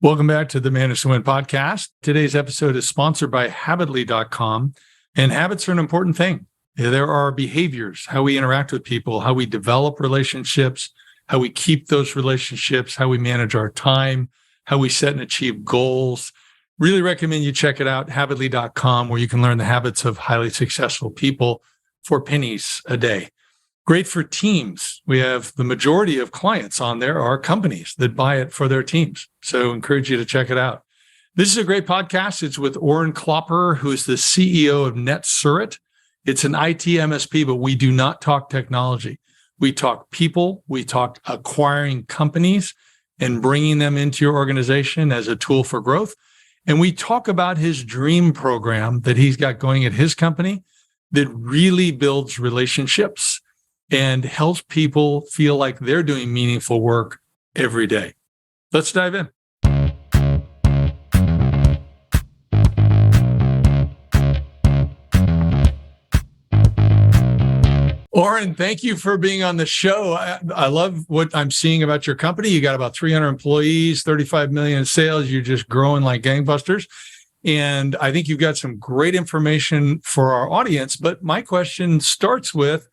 Welcome back to the Manage to Win podcast. Today's episode is sponsored by Habitly.com, and habits are an important thing. There are behaviors, how we interact with people, how we develop relationships, how we keep those relationships, how we manage our time, how we set and achieve goals. Really recommend you check it out, Habitly.com, where you can learn the habits of highly successful people for pennies a day. Great for teams. We have the majority of clients on there are companies that buy it for their teams. So encourage you to check it out. This is a great podcast. It's with Orrin Klopper, who is the CEO of Netsurit. It's an IT MSP, but we do not talk technology. We talk people. We talk acquiring companies and bringing them into your organization as a tool for growth. And we talk about his dream program that he's got going at his company that really builds relationships and helps people feel like they're doing meaningful work every day. Let's dive in. Orrin, thank you for being on the show. I love what I'm seeing about your company. You got about 300 employees, 35 million in sales. You're just growing like gangbusters. And I think you've got some great information for our audience. But my question starts with,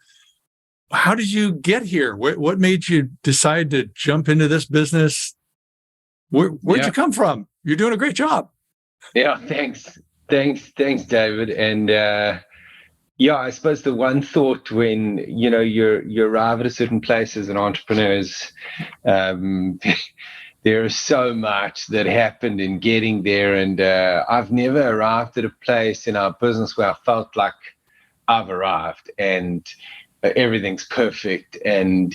how did you get here? What made you decide to jump into this business? Where'd you come from? You're doing a great job. Yeah, thanks, David. And I suppose the one thought when you arrive at a certain place as an entrepreneur is there is so much that happened in getting there, and I've never arrived at a place in our business where I felt like I've arrived and everything's perfect. And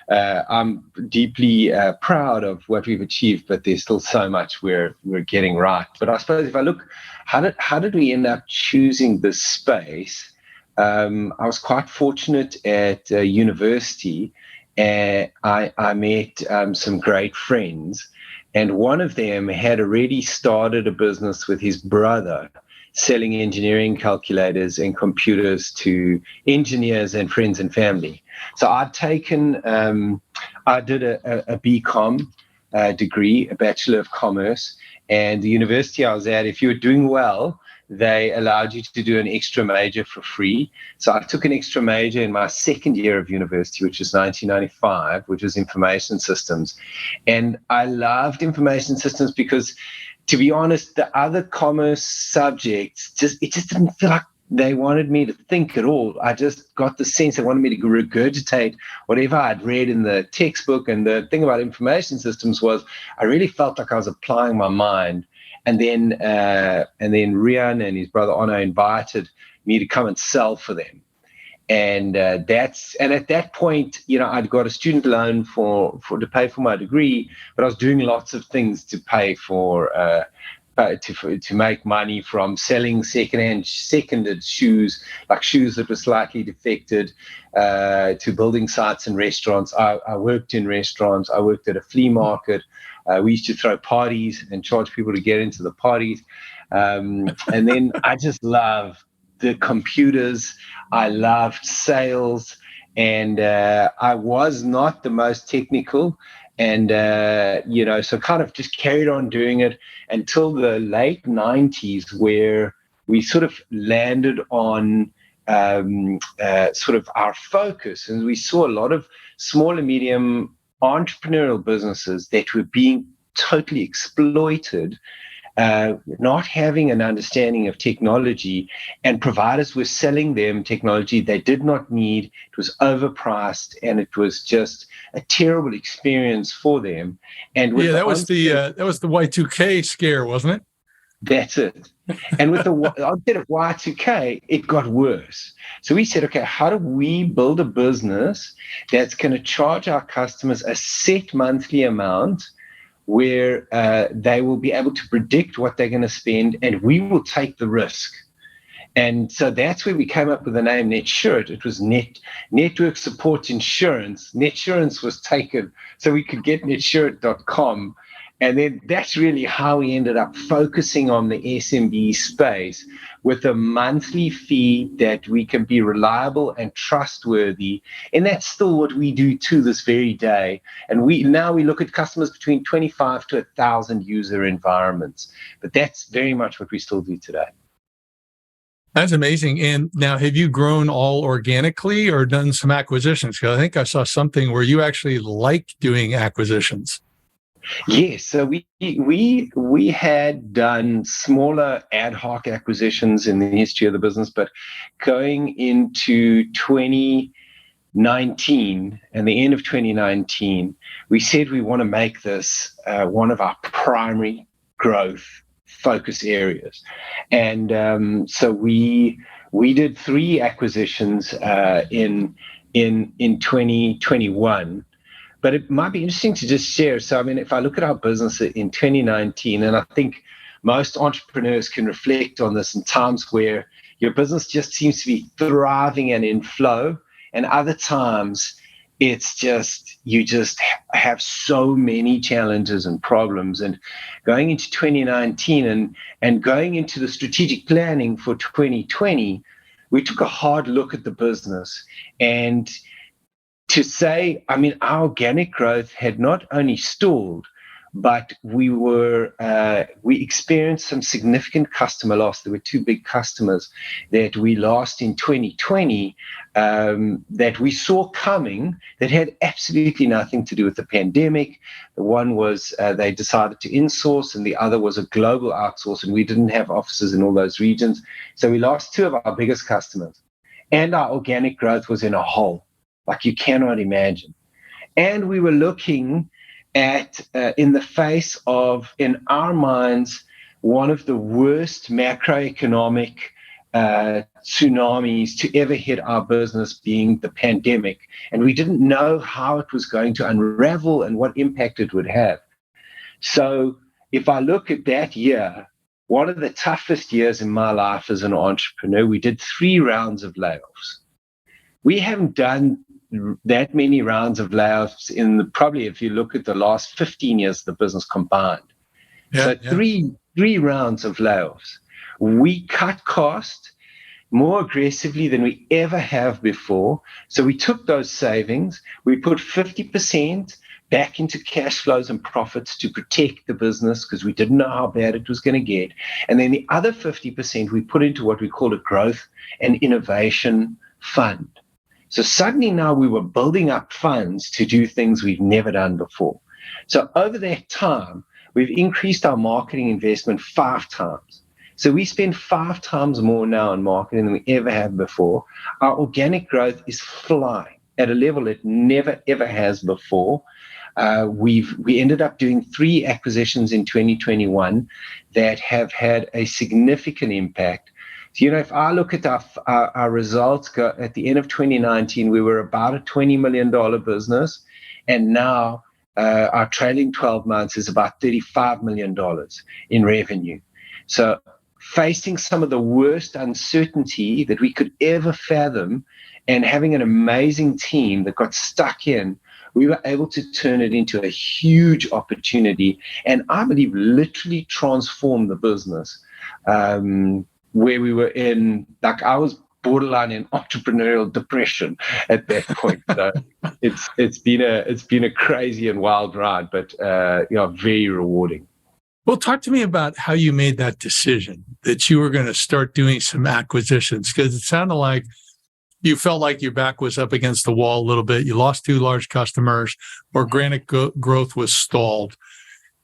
I'm deeply proud of what we've achieved, but there's still so much we're getting right. But I suppose if I look, how did we end up choosing this space? I was quite fortunate at university, and I met some great friends, and one of them had already started a business with his brother, selling engineering calculators and computers to engineers and friends and family. So I did a BCom degree, a Bachelor of Commerce, and the university I was at, if you were doing well, they allowed you to do an extra major for free. So I took an extra major in my second year of university, which was 1995, which was information systems. And I loved information systems because, to be honest, the other commerce subjects, it just didn't feel like they wanted me to think at all. I just got the sense they wanted me to regurgitate whatever I'd read in the textbook. And the thing about information systems was I really felt like I was applying my mind. And then Rian and his brother Onno invited me to come and sell for them. And at that point, I'd got a student loan to pay for my degree, but I was doing lots of things to pay for to make money from selling seconded shoes, like shoes that were slightly defected, to building sites in restaurants. I worked in restaurants. I worked at a flea market. We used to throw parties and charge people to get into the parties. And then I just love the computers. I loved sales, and I was not the most technical, and so kind of just carried on doing it until the late 90s, where we sort of landed on sort of our focus, and we saw a lot of small and medium entrepreneurial businesses that were being totally exploited, not having an understanding of technology, and providers were selling them technology they did not need. It was overpriced, and it was just a terrible experience for them. And that was the Y2K scare, wasn't it? That's it. And with the onset of Y2K, it got worse. So we said, okay, how do we build a business that's going to charge our customers a set monthly amount, where they will be able to predict what they're going to spend, and we will take the risk. And so that's where we came up with the name Netsurit. It was Network Support Insurance. Netsurance was taken, so we could get netsurit.com. And then that's really how we ended up focusing on the SMB space with a monthly fee that we can be reliable and trustworthy. And that's still what we do to this very day. And we look at customers between 25 to 1,000 user environments. But that's very much what we still do today. That's amazing. And now, have you grown all organically or done some acquisitions? Because I think I saw something where you actually like doing acquisitions. Yes, so we had done smaller ad hoc acquisitions in the history of the business, but going into 2019 and the end of 2019, we said we want to make this one of our primary growth focus areas, and so we did 3 acquisitions in 2021. But it might be interesting to just share. So, I mean, if I look at our business in 2019, and I think most entrepreneurs can reflect on this in times where your business just seems to be thriving and in flow, and other times it's just, you just have so many challenges and problems. And going into 2019 and going into the strategic planning for 2020, we took a hard look at the business, and to say, I mean, our organic growth had not only stalled, but we experienced some significant customer loss. There were 2 big customers that we lost in 2020 that we saw coming, that had absolutely nothing to do with the pandemic. The one was they decided to insource, and the other was a global outsource, and we didn't have offices in all those regions. So we lost 2 of our biggest customers, and our organic growth was in a hole like you cannot imagine. And we were looking at, in the face of, in our minds, one of the worst macroeconomic tsunamis to ever hit our business, being the pandemic. And we didn't know how it was going to unravel and what impact it would have. So if I look at that year, one of the toughest years in my life as an entrepreneur, we did 3 rounds of layoffs. We haven't done that many rounds of layoffs probably, if you look at the last 15 years of the business combined. Three rounds of layoffs. We cut cost more aggressively than we ever have before. So we took those savings, we put 50% back into cash flows and profits to protect the business because we didn't know how bad it was going to get. And then the other 50% we put into what we call a growth and innovation fund. So suddenly now we were building up funds to do things we've never done before. So over that time, we've increased our marketing investment 5 times. So we spend 5 times more now on marketing than we ever have before. Our organic growth is flying at a level it never, ever has before. We ended up doing 3 acquisitions in 2021 that have had a significant impact. So, if I look at our results at the end of 2019, we were about a $20 million business, and now our trailing 12 months is about $35 million in revenue. So facing some of the worst uncertainty that we could ever fathom and having an amazing team that got stuck in, we were able to turn it into a huge opportunity, and I believe literally transform the business. Where we were in, like, I was borderline in entrepreneurial depression at that point. So it's been a crazy and wild ride, but very rewarding. Well, talk to me about how you made that decision that you were going to start doing some acquisitions, because it sounded like you felt like your back was up against the wall a little bit. You lost 2 large customers, organic growth was stalled.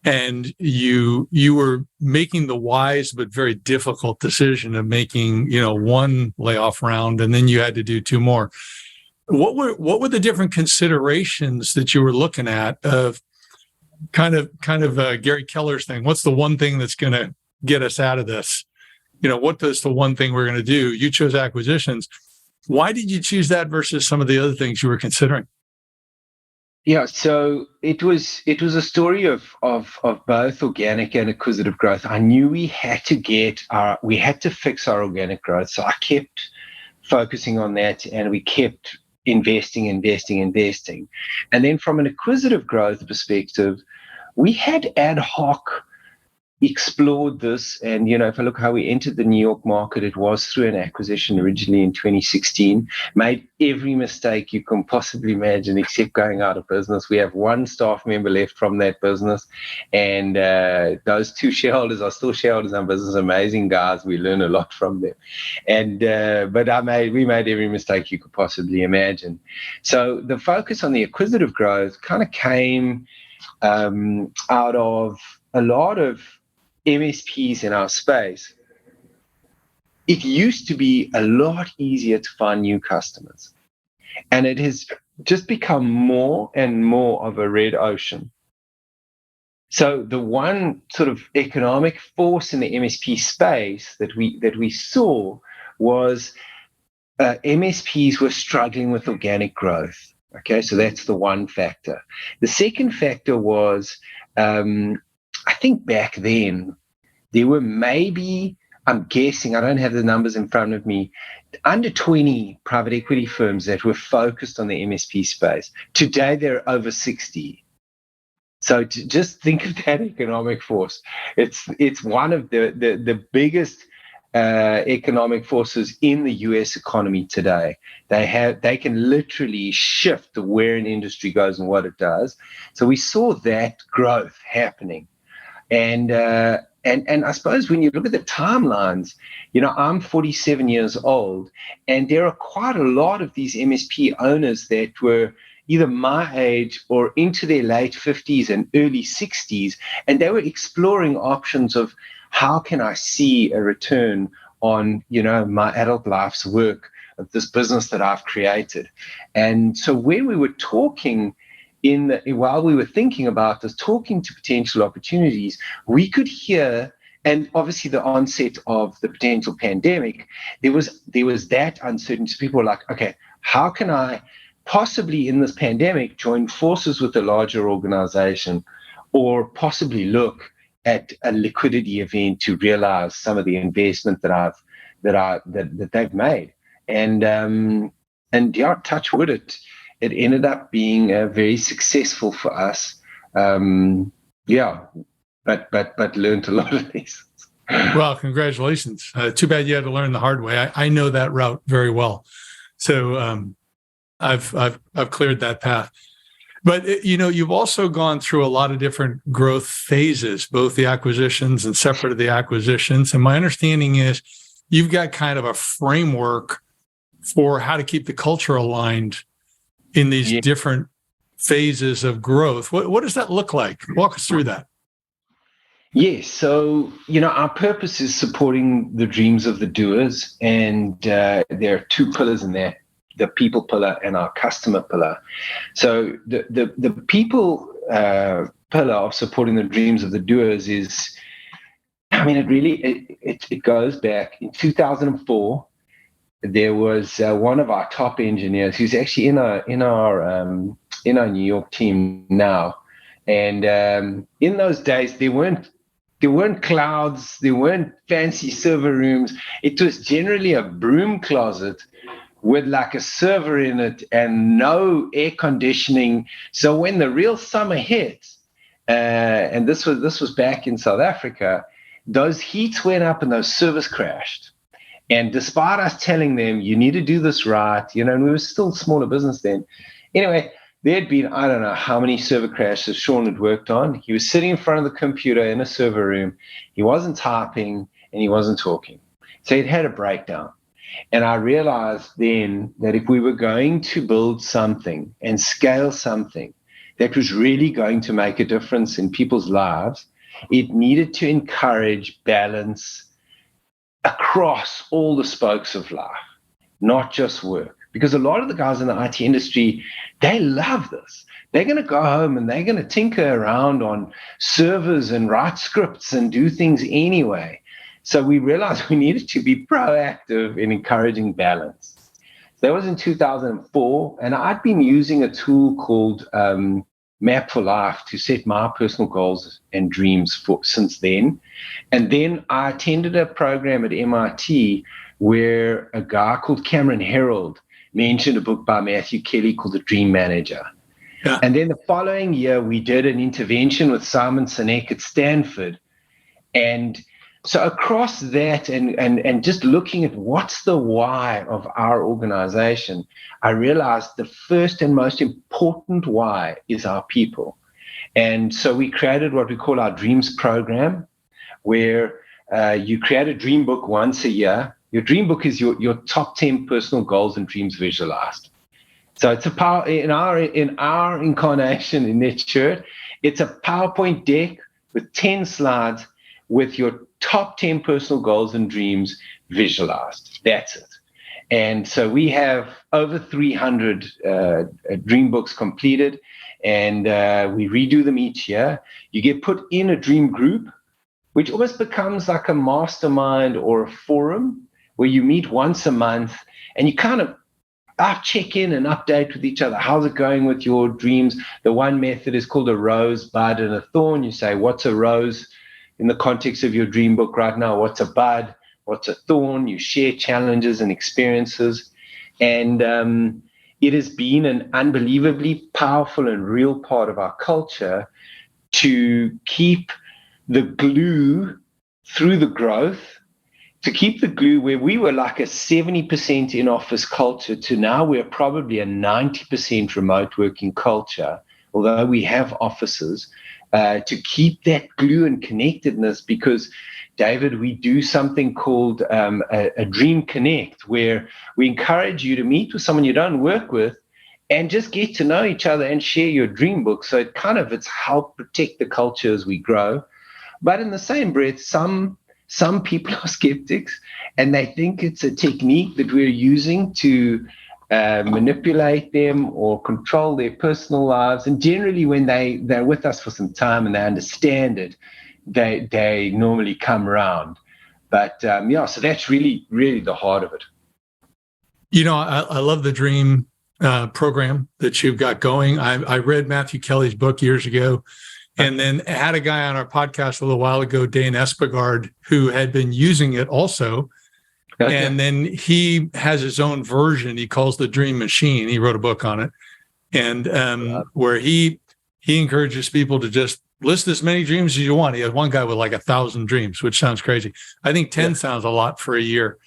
And you were making the wise but very difficult decision of making, 1 layoff round, and then you had to do 2 more. What were the different considerations that you were looking at of kind of Gary Keller's thing? What's the one thing that's going to get us out of this? What is the one thing we're going to do? You chose acquisitions. Why did you choose that versus some of the other things you were considering? Yeah, so it was a story of both organic and acquisitive growth. I knew we had to fix our organic growth, so I kept focusing on that, and we kept investing. And then from an acquisitive growth perspective, we had ad hoc explored this. And, if I look how we entered the New York market, it was through an acquisition originally in 2016, made every mistake you can possibly imagine except going out of business. We have one staff member left from that business, and those two shareholders are still shareholders in our business. Amazing guys. We learn a lot from them. And but we made every mistake you could possibly imagine. So the focus on the acquisitive growth kind of came out of a lot of MSPs in our space. It used to be a lot easier to find new customers, and it has just become more and more of a red ocean. So the one sort of economic force in the MSP space that we saw was MSPs were struggling with organic growth. Okay, so that's the one factor. The second factor was, I think back then, there were maybe, I'm guessing, I don't have the numbers in front of me, under 20 private equity firms that were focused on the MSP space. Today, there are over 60. So just think of that economic force. It's one of the biggest economic forces in the US economy today. They can literally shift where an industry goes and what it does. So we saw that growth happening. And I suppose when you look at the timelines, I'm 47 years old, and there are quite a lot of these MSP owners that were either my age or into their late 50s and early 60s, and they were exploring options of how can I see a return on, my adult life's work of this business that I've created. And so when we were talking while we were thinking about this, talking to potential opportunities, we could hear, and obviously the onset of the potential pandemic, there was that uncertainty. People were like, okay, how can I possibly in this pandemic join forces with a larger organization, or possibly look at a liquidity event to realize some of the investment that they've made. And yeah, touch wood, it ended up being very successful for us. But learned a lot of lessons. Well, congratulations. Too bad you had to learn the hard way. I know that route very well. So I've cleared that path. But, you've also gone through a lot of different growth phases, both the acquisitions and separate of the acquisitions. And my understanding is you've got kind of a framework for how to keep the culture aligned in these different phases of growth. What does that look like? Walk us through that. Yes. So, our purpose is supporting the dreams of the doers. And there are two pillars in there, the people pillar and our customer pillar. So the people pillar of supporting the dreams of the doers is, it goes back in 2004. There was one of our top engineers who's actually in our New York team now. And in those days, there weren't clouds, there weren't fancy server rooms. It was generally a broom closet with like a server in it and no air conditioning. So when the real summer hit, and this was back in South Africa, those heats went up and those servers crashed. And despite us telling them, you need to do this right, and we were still a smaller business then. Anyway, there had been, I don't know how many server crashes Sean had worked on. He was sitting in front of the computer in a server room. He wasn't typing and he wasn't talking. So he'd had a breakdown. And I realized then that if we were going to build something and scale something that was really going to make a difference in people's lives, it needed to encourage balance across all the spokes of life, not just work. Because a lot of the guys in the IT industry, they love this. They're going to go home and they're going to tinker around on servers and write scripts and do things anyway. So we realized we needed to be proactive in encouraging balance. That was in 2004, and I'd been using a tool called Map for Life to set my personal goals and dreams since then. And then I attended a program at M.I.T. where a guy called Cameron Herold mentioned a book by Matthew Kelly called The Dream Manager. Yeah. And then the following year, we did an intervention with Simon Sinek at Stanford. And so across that and just looking at what's the why of our organization, I realized the first and most important why is our people. And so we created what we call our Dreams program, where you create a dream book once a year. Your dream book is your top 10 personal goals and dreams visualized. So it's a power in our incarnation in Netsurit. It's a PowerPoint deck with 10 slides with your top 10 personal goals and dreams visualized. That's it. And so we have over 300 dream books completed, and we redo them each year. You get put in a dream group, which almost becomes like a mastermind or a forum where you meet once a month and you kind of check in and update with each other. How's it going with your dreams? The one method is called a rose, bud, and a thorn. You say, what's a rose in the context of your dream book right now? What's a bud? What's a thorn? You share challenges and experiences. And it has been an unbelievably powerful and real part of our culture to keep the glue through the growth, to keep the glue where we were like a 70% in-office culture to now we're probably a 90% remote working culture, although we have offices, to keep that glue and connectedness. Because, David, we do something called a Dream Connect, where we encourage you to meet with someone you don't work with and just get to know each other and share your dream book. So it's helped protect the culture as we grow. But in the same breath, some people are skeptics and they think it's a technique that we're using to manipulate them or control their personal lives. And generally, when they're with us for some time and they understand it, they normally come around. But so that's really, really the heart of it. I love the Dream program that you've got going. I read Matthew Kelly's book years ago. And then had a guy on our podcast a little while ago, Dane Espegard, who had been using it also. Okay. And then he has his own version. He calls the Dream Machine. He wrote a book on it. And where he encourages people to just list as many dreams as you want. He had one guy with like 1,000 dreams, which sounds crazy. I think 10 sounds a lot for a year.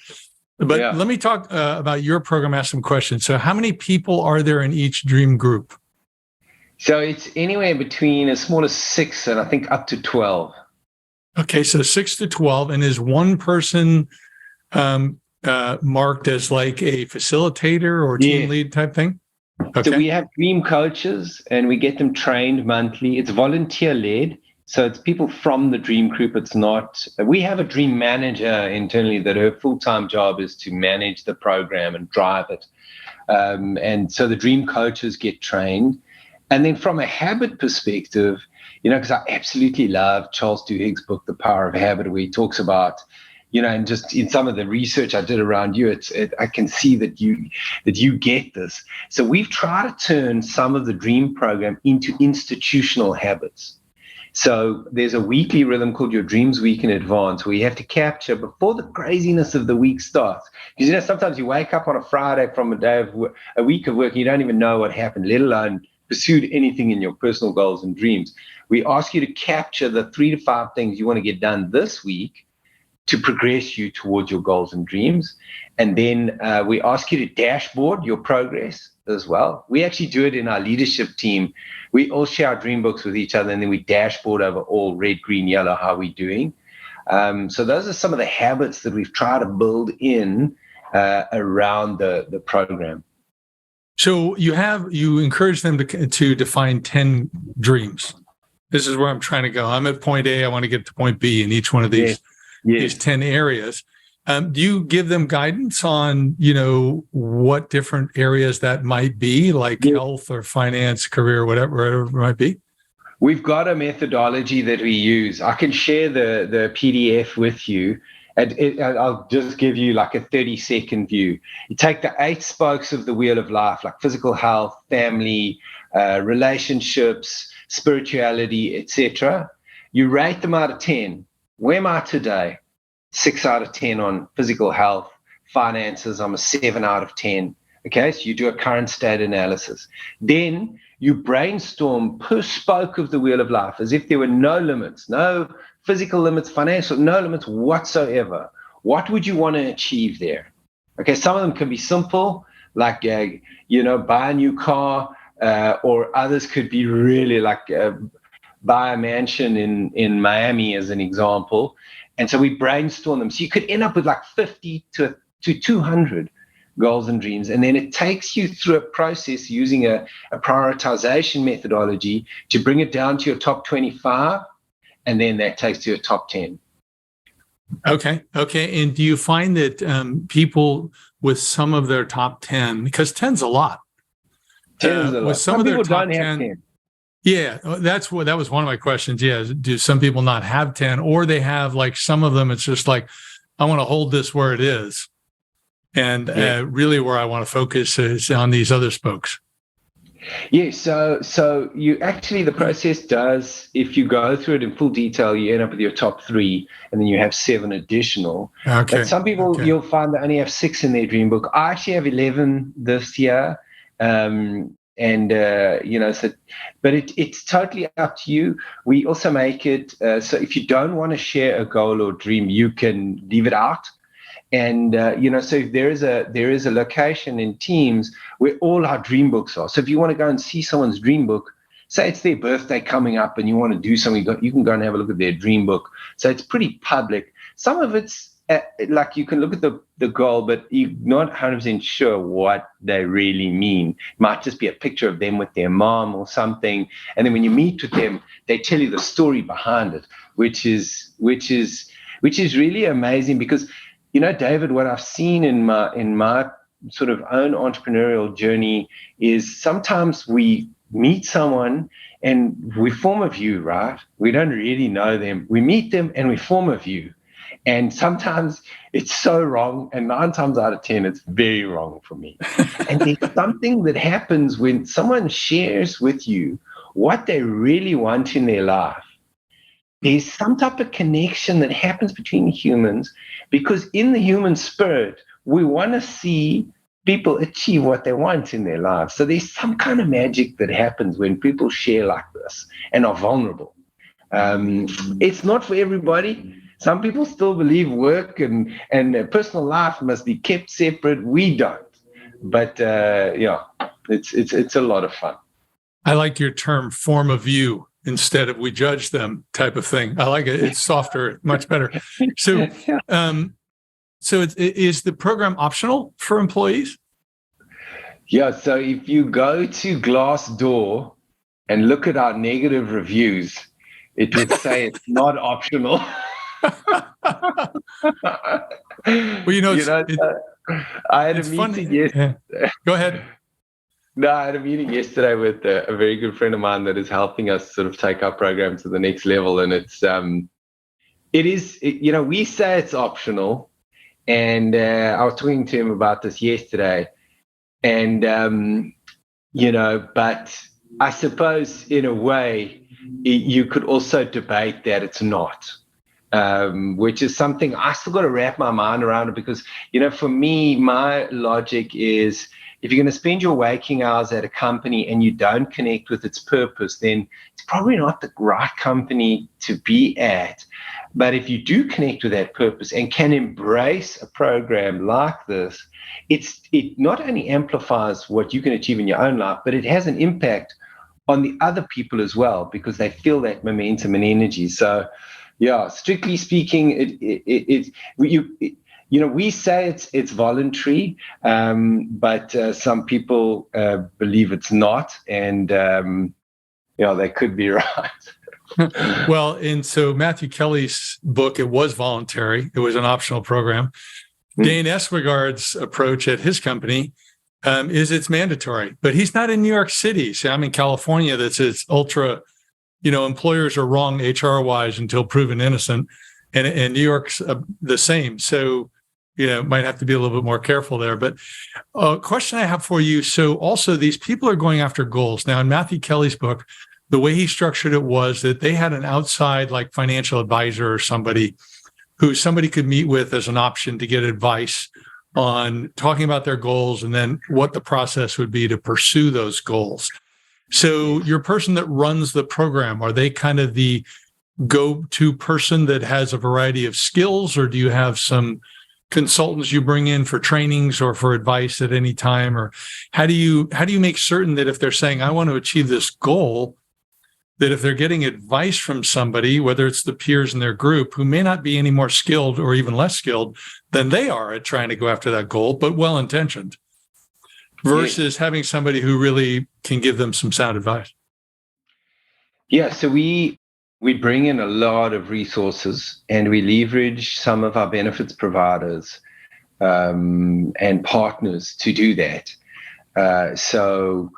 But let me talk about your program, ask some questions. So how many people are there in each dream group? So it's anywhere between as small as 6 and I think up to 12. Okay, so 6 to 12. And is one person marked as like a facilitator or team lead type thing? Okay. So we have dream coaches and we get them trained monthly. It's volunteer-led. So it's people from the dream group. It's not, we have a dream manager internally that her full-time job is to manage the program and drive it. And so the dream coaches get trained. And then from a habit perspective, because I absolutely love Charles Duhigg's book, The Power of Habit, where he talks about, and just in some of the research I did around you, I can see that you get this. So we've tried to turn some of the Dream program into institutional habits. So there's a weekly rhythm called your Dreams Week in Advance, where you have to capture before the craziness of the week starts. Because sometimes you wake up on a Friday from a week of work and you don't even know what happened, let alone pursued anything in your personal goals and dreams. We ask you to capture the 3 to 5 things you want to get done this week to progress you towards your goals and dreams. And then we ask you to dashboard your progress as well. We actually do it in our leadership team. We all share our dream books with each other, and then we dashboard over all red, green, yellow, how we're doing. So those are some of the habits that we've tried to build in around the program. So you encourage them to define 10 dreams. This is where I'm trying to go. I'm at point A. I want to get to point B in each one of these these 10 areas. Do you give them guidance on, what different areas that might be, like health or finance, career, whatever it might be? We've got a methodology that we use. I can share the PDF with you. And I'll just give you like a 30-second view. You take the 8 spokes of the wheel of life, like physical health, family, relationships, spirituality, etc. You rate them out of 10. Where am I today? 6 out of 10 on physical health. Finances, I'm a 7 out of 10. Okay, so you do a current state analysis. Then you brainstorm per spoke of the wheel of life as if there were no limits, no physical limits, financial, no limits whatsoever. What would you want to achieve there? Okay, some of them can be simple, like, buy a new car, or others could be really like buy a mansion in Miami, as an example. And so we brainstorm them. So you could end up with like 50 to 200 goals and dreams. And then it takes you through a process using a prioritization methodology to bring it down to your top 25. And then that takes you to your top 10. Okay. And do you find that people with some of their top 10, because 10's a lot. 10's a lot. With some of their people top don't have 10. 10. Yeah, that was one of my questions. Yeah, do some people not have 10, or they have, like, some of them, it's just like, I want to hold this where it is. And really where I want to focus is on these other spokes. Yeah, so you actually, the process does, if you go through it in full detail, you end up with your top 3, and then you have 7 additional. Okay. But some people, you'll find they only have 6 in their dream book. I actually have 11 this year. But it's totally up to you. We also make it so if you don't want to share a goal or dream, you can leave it out. And so if there is a location in Teams where all our dream books are. So if you want to go and see someone's dream book, say it's their birthday coming up and you want to do something, you can go and have a look at their dream book. So it's pretty public. Some of it's like you can look at the goal, but you're not 100% sure what they really mean. It might just be a picture of them with their mom or something. And then when you meet with them, they tell you the story behind it, which is really amazing because, David, what I've seen in my sort of own entrepreneurial journey is sometimes we meet someone and we form a view, right? We don't really know them. We meet them and we form a view. And sometimes it's so wrong, and 9 times out of 10, it's very wrong for me. And there's something that happens when someone shares with you what they really want in their life. There's some type of connection that happens between humans because in the human spirit, we want to see people achieve what they want in their lives. So there's some kind of magic that happens when people share like this and are vulnerable. It's not for everybody. Some people still believe work and personal life must be kept separate. We don't. But it's a lot of fun. I like your term form of view instead of we judge them type of thing. I like it. It's softer, much better. So, is the program optional for employees? Yeah. So if you go to Glassdoor and look at our negative reviews, it would say it's not optional. Well, I had a meeting yesterday. Yeah. Go ahead. No, I had a meeting yesterday with a very good friend of mine that is helping us sort of take our program to the next level. And we say it's optional. And I was talking to him about this yesterday. And, but I suppose in a way, you could also debate that it's not. Which is something I still got to wrap my mind around it because, for me, my logic is if you're going to spend your waking hours at a company and you don't connect with its purpose, then it's probably not the right company to be at. But if you do connect with that purpose and can embrace a program like this, it not only amplifies what you can achieve in your own life, but it has an impact on the other people as well because they feel that momentum and energy. So, yeah, strictly speaking, we say it's voluntary, but some people believe it's not, and they could be right. Well, and so Matthew Kelly's book, it was voluntary; it was an optional program. Dane Eswigard's approach at his company is it's mandatory, but he's not in New York City. So I'm in California. It's ultra. Employers are wrong HR-wise until proven innocent, and New York's the same. So, might have to be a little bit more careful there. But a question I have for you. So also these people are going after goals. Now in Matthew Kelly's book, the way he structured it was that they had an outside like financial advisor or somebody who somebody could meet with as an option to get advice on talking about their goals and then what the process would be to pursue those goals. So your person that runs the program, are they kind of the go-to person that has a variety of skills, or do you have some consultants you bring in for trainings or for advice at any time? Or how do you make certain that if they're saying, I want to achieve this goal, that if they're getting advice from somebody, whether it's the peers in their group who may not be any more skilled or even less skilled than they are at trying to go after that goal, but well-intentioned, versus having somebody who really can give them some sound advice? Yeah, so we bring in a lot of resources, and we leverage some of our benefits providers and partners to do that. So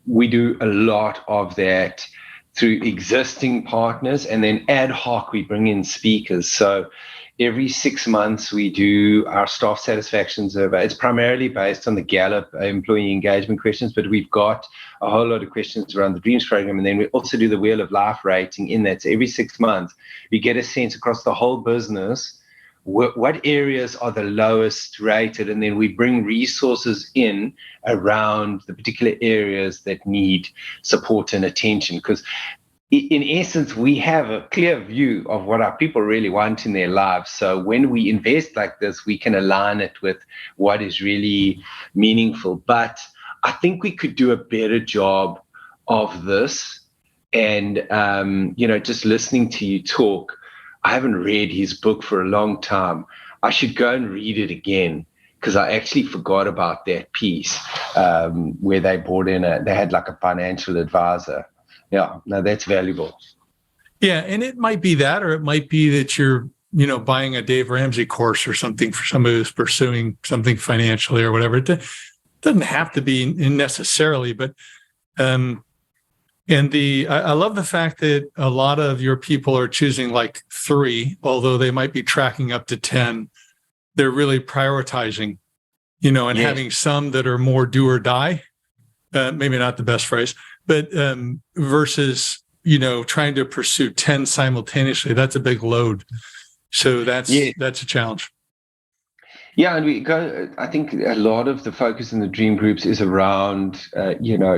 we do a lot of that through existing partners, and then ad hoc we bring in speakers. So every 6 months we do our staff satisfaction survey. It's primarily based on the Gallup employee engagement questions, but we've got a whole lot of questions around the Dreams program. And then we also do the Wheel of Life rating in that. So every 6 months we get a sense across the whole business what areas are the lowest rated, and then we bring resources in around the particular areas that need support and attention. Because in essence, we have a clear view of what our people really want in their lives. So when we invest like this, we can align it with what is really meaningful. But I think we could do a better job of this. And, just listening to you talk, I haven't read his book for a long time. I should go and read it again, because I actually forgot about that piece where they brought in they had like a financial advisor. Yeah, no, that's valuable. Yeah, and it might be that, or it might be that you're, buying a Dave Ramsey course or something for somebody who's pursuing something financially or whatever. It doesn't have to be necessarily, but I love the fact that a lot of your people are choosing like 3, although they might be tracking up to 10. They're really prioritizing, and Yes. having some that are more do or die. Maybe not the best phrase, but versus, trying to pursue 10 simultaneously. That's a big load. So that's a challenge. Yeah, and I think a lot of the focus in the dream groups is around,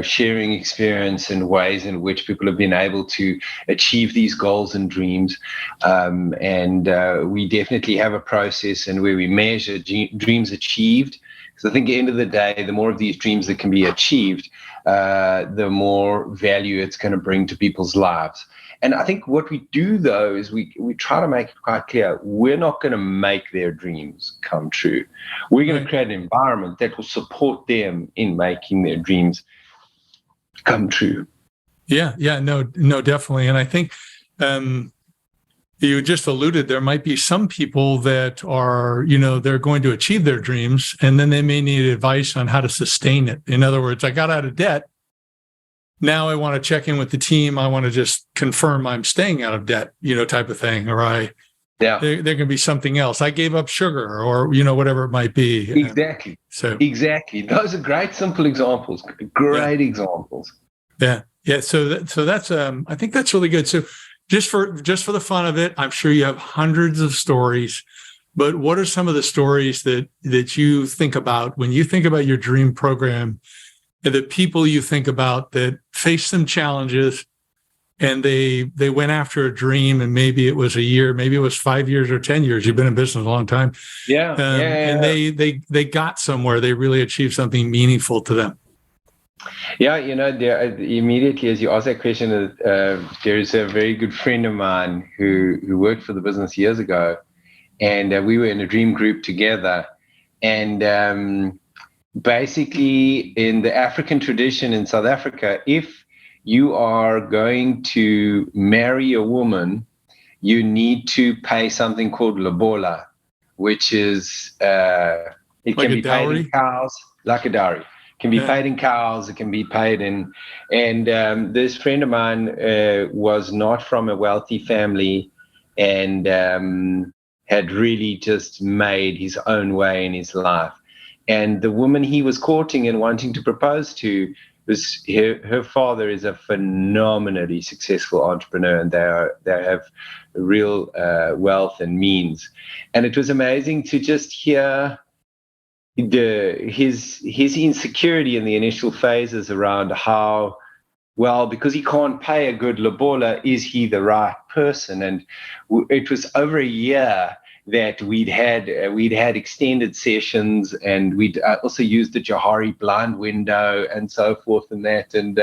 sharing experience and ways in which people have been able to achieve these goals and dreams. And we definitely have a process and where we measure dreams achieved. Because I think at the end of the day, the more of these dreams that can be achieved, the more value it's going to bring to people's lives. And I think what we do, though, is we try to make it quite clear, we're not going to make their dreams come true. We're going to create an environment that will support them in making their dreams come true. Yeah, no, definitely. And I think you just alluded, there might be some people that are, they're going to achieve their dreams, and then they may need advice on how to sustain it. In other words, I got out of debt. Now I want to check in with the team. I want to just confirm I'm staying out of debt, type of thing. Or there can be something else. I gave up sugar, or, whatever it might be. Exactly. Exactly. Those are great, simple examples. Great examples. Yeah. So that's, I think that's really good. So just for the fun of it, I'm sure you have hundreds of stories, but what are some of the stories that you think about when you think about your dream program? And the people you think about that face some challenges, and they went after a dream, and maybe it was a year, maybe it was 5 years or 10 years. You've been in business a long time. And they got somewhere. They really achieved something meaningful to them. Yeah, immediately as you ask that question, there is a very good friend of mine who worked for the business years ago, and we were in a dream group together. And basically, in the African tradition in South Africa, if you are going to marry a woman, you need to pay something called lobola, which is it like can be paid in cows, like a dowry. It can be paid in cows. It can be paid in, and this friend of mine was not from a wealthy family, and had really just made his own way in his life. And the woman he was courting and wanting to propose to was her father is a phenomenally successful entrepreneur, and they have real wealth and means. And it was amazing to just hear his insecurity in the initial phases around how well, because he can't pay a good lobola, is he the right person? And it was over a year that we'd had extended sessions, and we'd also used the Johari blind window and so forth and that. And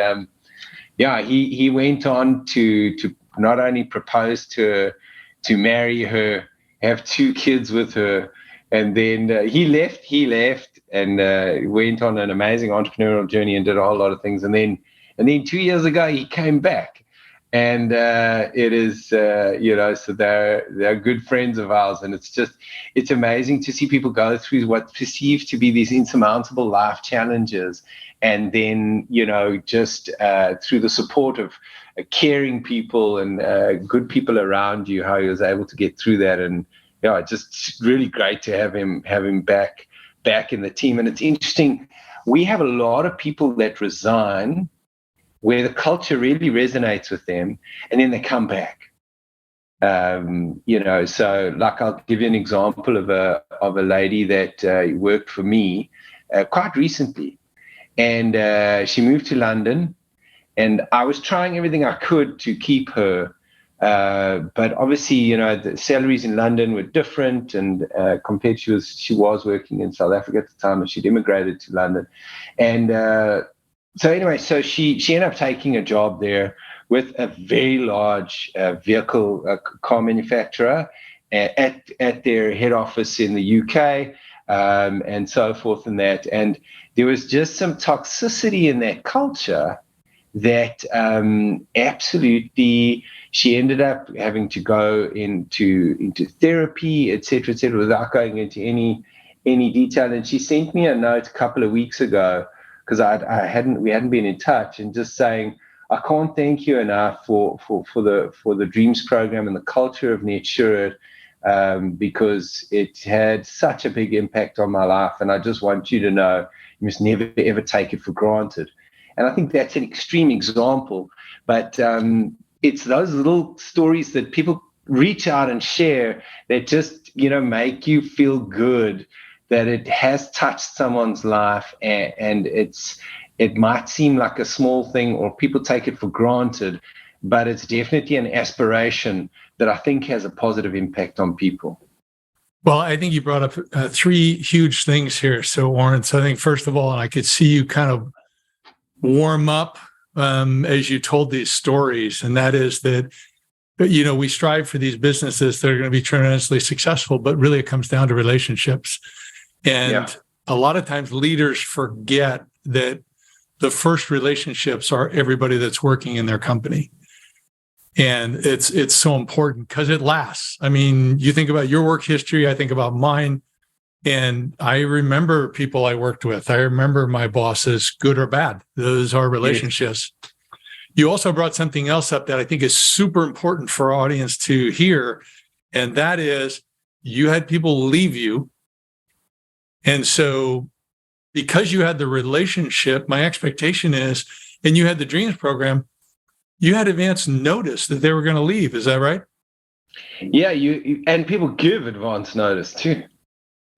he went on to not only propose to her, to marry her, have 2 kids with her, and then he left and went on an amazing entrepreneurial journey and did a whole lot of things. And then 2 years ago he came back, and it is so they're good friends of ours, and it's amazing to see people go through what perceived to be these insurmountable life challenges, and then just through the support of caring people and good people around you, how he was able to get through that. And just really great to have him back in the team. And it's interesting, we have a lot of people that resign where the culture really resonates with them, and then they come back. So like, I'll give you an example of a lady that worked for me quite recently, and she moved to London, and I was trying everything I could to keep her, but obviously, the salaries in London were different, and compared to she was working in South Africa at the time, and she'd immigrated to London, and so she ended up taking a job there with a very large vehicle car manufacturer at their head office in the UK, and so forth and that. And there was just some toxicity in that culture that absolutely, she ended up having to go into therapy, et cetera, without going into any detail. And she sent me a note a couple of weeks ago, because we hadn't been in touch, and just saying, I can't thank you enough for the Dreams program and the culture of Netsurit, because it had such a big impact on my life, and I just want you to know you must never ever take it for granted. And I think that's an extreme example, but it's those little stories that people reach out and share that just make you feel good that it has touched someone's life, and it might seem like a small thing, or people take it for granted, but it's definitely an aspiration that I think has a positive impact on people. Well, I think you brought up 3 huge things here. So, Orrin, I think first of all, and I could see you kind of warm up as you told these stories, and that is that we strive for these businesses that are going to be tremendously successful, but really it comes down to relationships. And a lot of times leaders forget that the first relationships are everybody that's working in their company. And it's so important because it lasts. I mean, you think about your work history, I think about mine, and I remember people I worked with. I remember my bosses, good or bad. Those are relationships. Yes. You also brought something else up that I think is super important for our audience to hear, and that is you had people leave you. And so because you had the relationship, my expectation is, and you had the Dreams program, you had advance notice that they were going to leave. Is that right? Yeah, and people give advance notice too.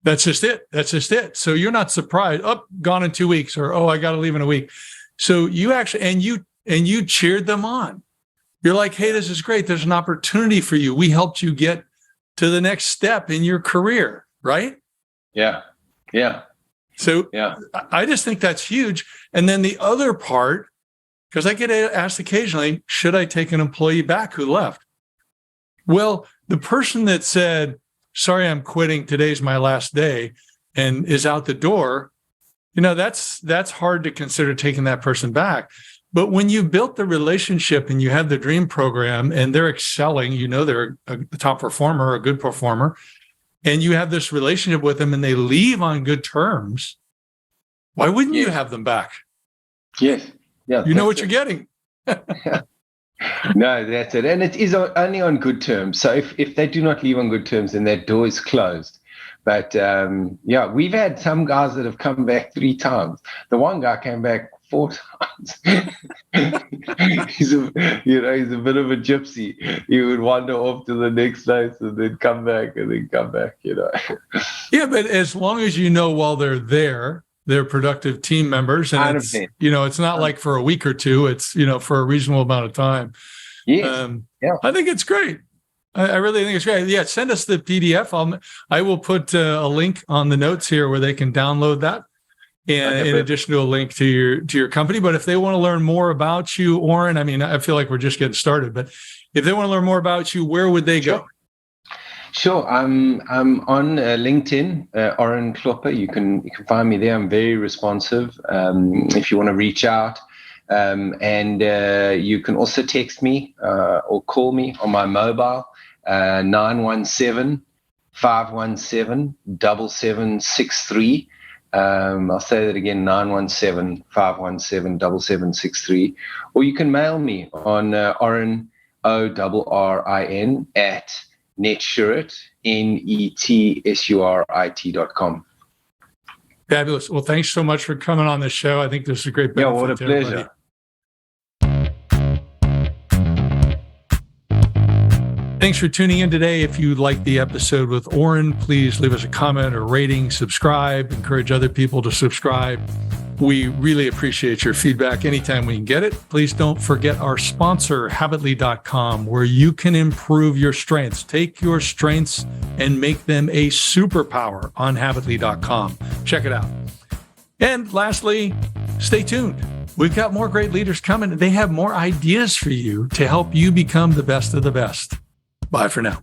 That's just it. So you're not surprised, gone in 2 weeks, or, I got to leave in a week. So you actually, and you cheered them on. You're like, hey, this is great. There's an opportunity for you. We helped you get to the next step in your career, right? Yeah. So I just think that's huge. And then the other part, because I get asked occasionally, should I take an employee back who left? Well, the person that said, sorry, I'm quitting, today's my last day, and is out the door, that's hard to consider taking that person back. But when you built the relationship and you have the Dream program and they're excelling, they're a top performer, a good performer, and you have this relationship with them and they leave on good terms, why wouldn't you have them back? Yes. Yeah. You know what you're getting. No, that's it. And it is only on good terms. So if they do not leave on good terms, then that door is closed. But we've had some guys that have come back 3 times. The one guy came back 4 times. he's a bit of a gypsy. He would wander off to the next place and then come back and then come back. Yeah, but as long as while they're there, their productive team members. And it's, 100%. It's not like for a week or two, it's, for a reasonable amount of time. Yes. I think it's great. I really think it's great. Yeah. Send us the PDF. I will put a link on the notes here where they can download that. And in addition to a link to your company. But if they want to learn more about you, Orrin, I mean, I feel like we're just getting started, but if they want to learn more about you, where would they go? Sure. I'm on LinkedIn, Orrin Klopper. You can find me there. I'm very responsive. If you want to reach out, and you can also text me or call me on my mobile, 917-517-7763. I'll say that again, 917-517-7763. Or you can mail me on Orrin, ORRIN, at Netsurit, NETSURIT.com. Fabulous. Well, thanks so much for coming on the show. I think this is a great benefit. Yeah, what a pleasure. Everybody. Thanks for tuning in today. If you liked the episode with Orrin, please leave us a comment or rating, subscribe, encourage other people to subscribe. We really appreciate your feedback anytime we can get it. Please don't forget our sponsor, Habitly.com, where you can improve your strengths. Take your strengths and make them a superpower on Habitly.com. Check it out. And lastly, stay tuned. We've got more great leaders coming. They have more ideas for you to help you become the best of the best. Bye for now.